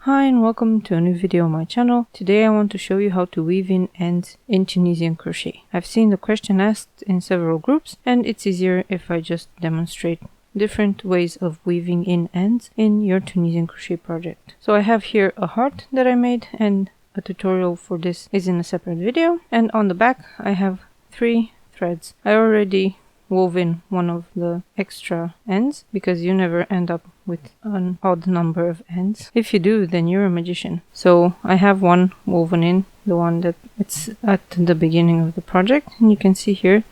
Hi and welcome to a new video on my channel. Today I want to show you how to weave in ends in Tunisian crochet. I've seen the question asked in several groups and it's easier if I just demonstrate different ways of weaving in ends in your Tunisian crochet project. So I have here a heart that I made, and a tutorial for this is in a separate video, and on the back I have 3 threads. I already wove in one of the extra ends because you never end up with an odd number of ends. If you do, then you're a magician. So I have one woven in, the one that it's at the beginning of the project, and you can see here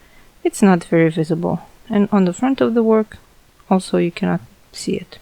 it's not very visible, and on the front of the work also you cannot see it.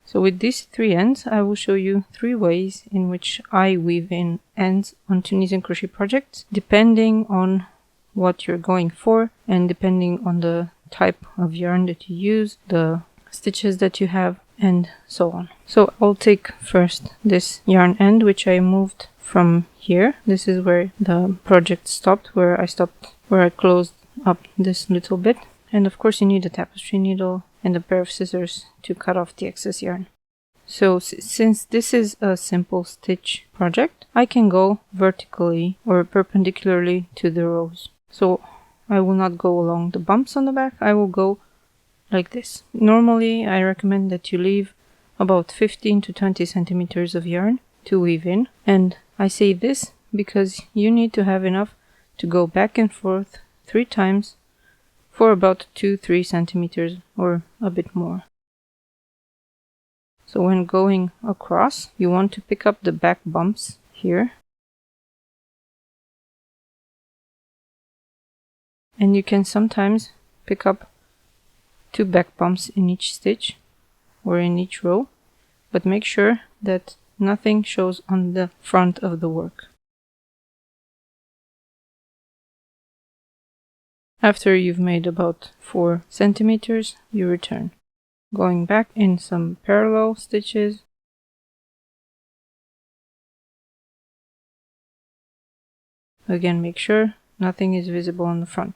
So with these 3 ends I will show you 3 ways in which I weave in ends on Tunisian crochet projects, depending on what you're going for and depending on the type of yarn that you use, the stitches that you have, and so on. So I'll take first this yarn end, which I moved from here. This is where the project stopped, where I closed up this little bit. And of course you need a tapestry needle and a pair of scissors to cut off the excess yarn. So since this is a simple stitch project, I can go vertically or perpendicularly to the rows. So I will not go along the bumps on the back, I will go like this. Normally I recommend that you leave about 15 to 20 centimeters of yarn to weave in, and I say this because you need to have enough to go back and forth 3 times for about 2-3 centimeters or a bit more. So when going across, you want to pick up the back bumps here, and you can sometimes pick up 2 back bumps in each stitch or in each row, but make sure that nothing shows on the front of the work. After you've made about 4 centimeters, you return, going back in some parallel stitches. Again, make sure nothing is visible on the front.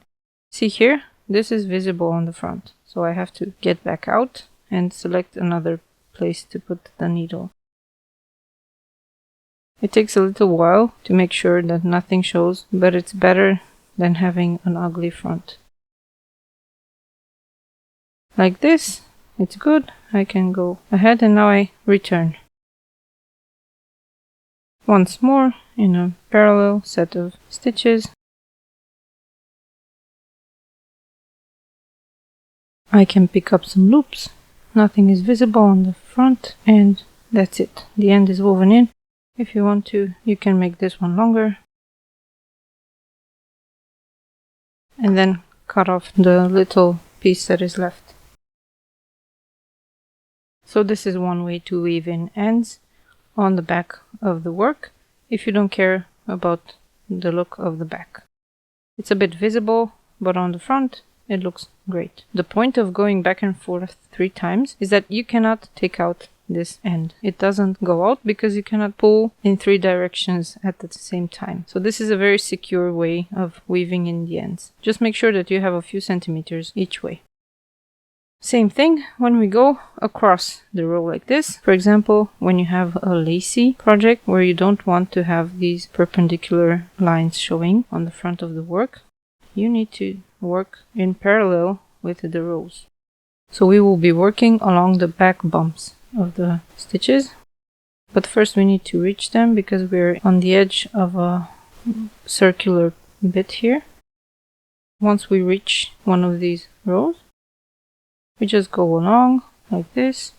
See here, this is visible on the front, so I have to get back out and select another place to put the needle. It takes a little while to make sure that nothing shows, but it's better than having an ugly front. Like this, it's good. I can go ahead and now I return. Once more in a parallel set of stitches. I can pick up some loops. Nothing is visible on the front, and that's it. The end is woven in. If you want to, you can make this one longer. And then cut off the little piece that is left. So this is one way to weave in ends on the back of the work, if you don't care about the look of the back. It's a bit visible, but on the front it looks great. The point of going back and forth 3 times is that you cannot take out this end. It doesn't go out because you cannot pull in 3 directions at the same time. So this is a very secure way of weaving in the ends. Just make sure that you have a few centimeters each way. Same thing when we go across the row like this. For example, when you have a lacy project where you don't want to have these perpendicular lines showing on the front of the work, you need to work in parallel with the rows. So we will be working along the back bumps of the stitches, but first we need to reach them because we're on the edge of a circular bit here. Once we reach one of these rows, we just go along like this.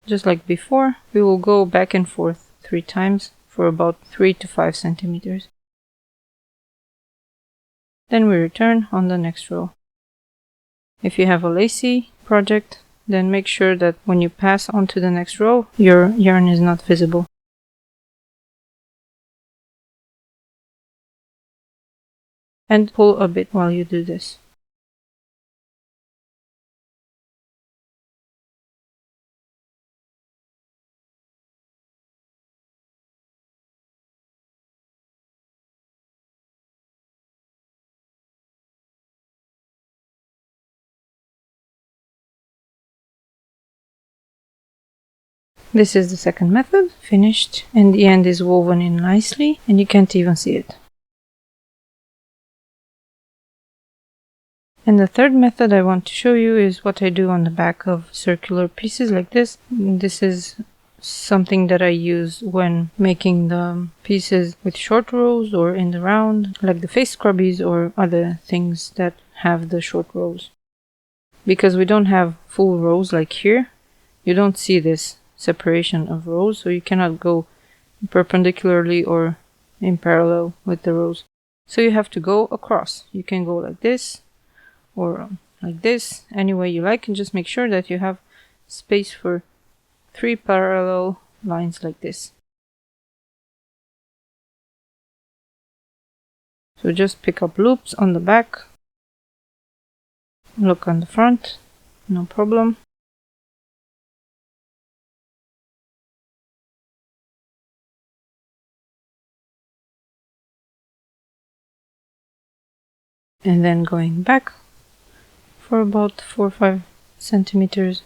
Just like before, we will go back and forth 3 times for about 3 to 5 centimeters. Then we return on the next row. If you have a lacy project, then make sure that when you pass on to the next row, your yarn is not visible. And pull a bit while you do this. This is the second method, finished, and the end is woven in nicely and you can't even see it. And the third method I want to show you is what I do on the back of circular pieces like this. This is something that I use when making the pieces with short rows or in the round, like the face scrubbies or other things that have the short rows. Because we don't have full rows like here, you don't see this separation of rows, so you cannot go perpendicularly or in parallel with the rows. So you have to go across. You can go like this or like this, any way you like, and just make sure that you have space for 3 parallel lines like this. So just pick up loops on the back, look on the front, no problem. And then going back for about 4 or 5 centimeters,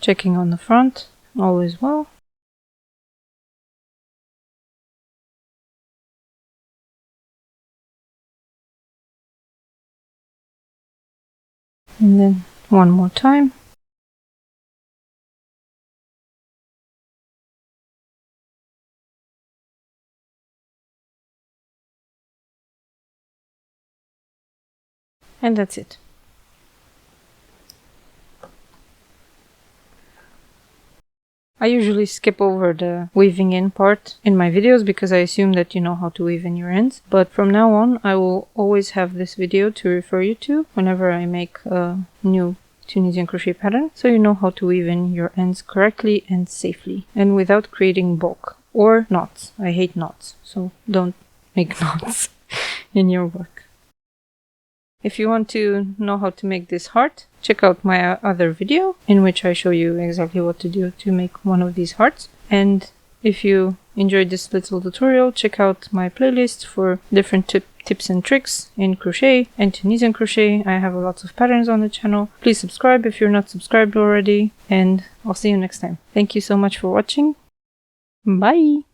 checking on the front, all is well. And then one more time. And that's it. I usually skip over the weaving in part in my videos because I assume that you know how to weave in your ends. But from now on, I will always have this video to refer you to whenever I make a new Tunisian crochet pattern, so you know how to weave in your ends correctly and safely and without creating bulk or knots. I hate knots, so don't make knots in your work. If you want to know how to make this heart, check out my other video in which I show you exactly what to do to make one of these hearts. And if you enjoyed this little tutorial, check out my playlist for different tips and tricks in crochet and Tunisian crochet. I have lots of patterns on the channel. Please subscribe if you're not subscribed already, and I'll see you next time. Thank you so much for watching. Bye!